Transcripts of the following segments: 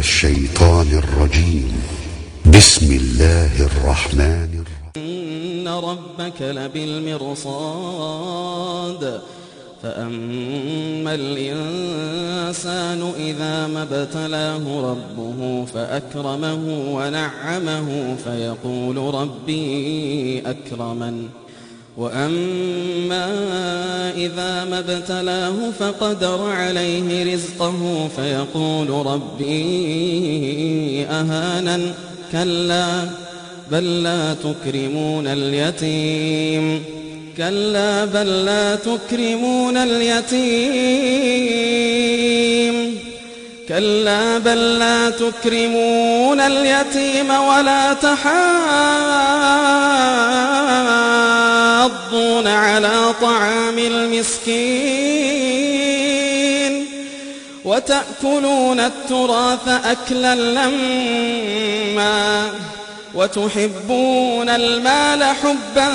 الشيطان الرجيم. بسم الله الرحمن الرحيم. إن ربك لبالمرصاد فأما الإنسان إذا ما ابتلاه ربه فأكرمه ونعمه فيقول ربي أكرمن وأما إذا ما ابتلاه فقدر عليه رزقه فيقول ربي أهانن كلا بل لا تكرمون اليتيم كلا بل لا تكرمون اليتيم كلا بل لا تكرمون اليتيم ولا تحاضون على طعام المسكين وتأكلون التراث أكلا لما وتحبون المال حبا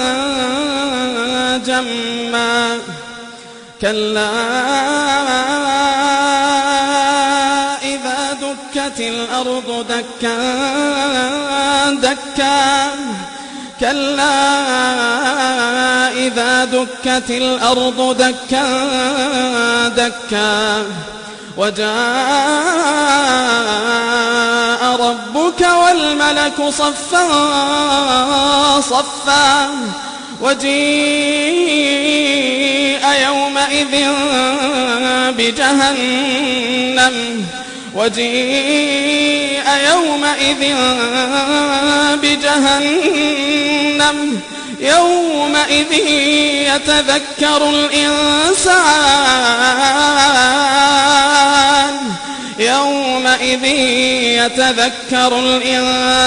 جما كلا إذا دكت الأرض دكا دكا كلا إذا دكت الأرض دكا دكا وجاء ربك والملك صفا صفا وجيء يومئذ بجهنم يومئذ يتذكر الإنسان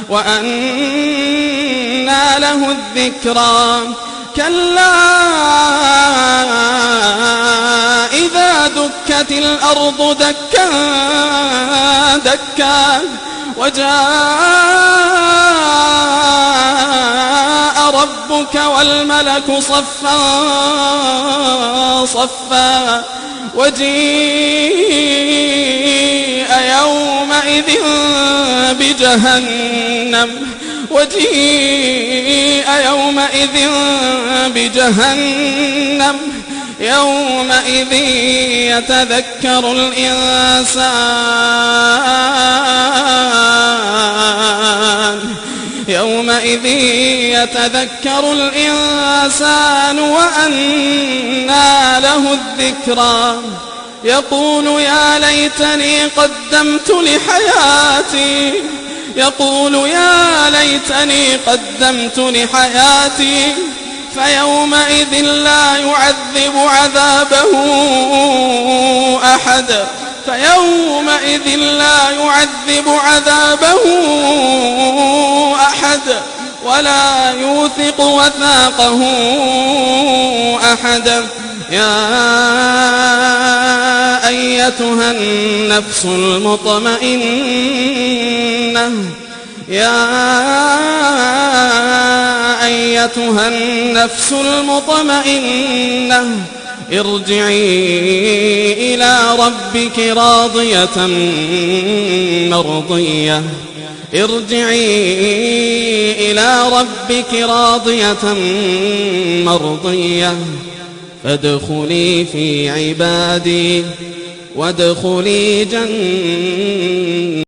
وأنى له الذكرى كلا إذا دكت الأرض دكا دكا وجاء ربك والملك صفا صفا وجيء يومئذ بجهنم يومئذ يتذكر الإنسان وأنى له الذكرى يقول يا ليتني قدمت لحياتي فيومئذ لا يعذب عذابه أحد ولا يوثق وثاقه أحد يا أيتها النفس المطمئنة ارجعي إلى ربك راضية مرضية فادخلي في عبادي وادخلي جنتي.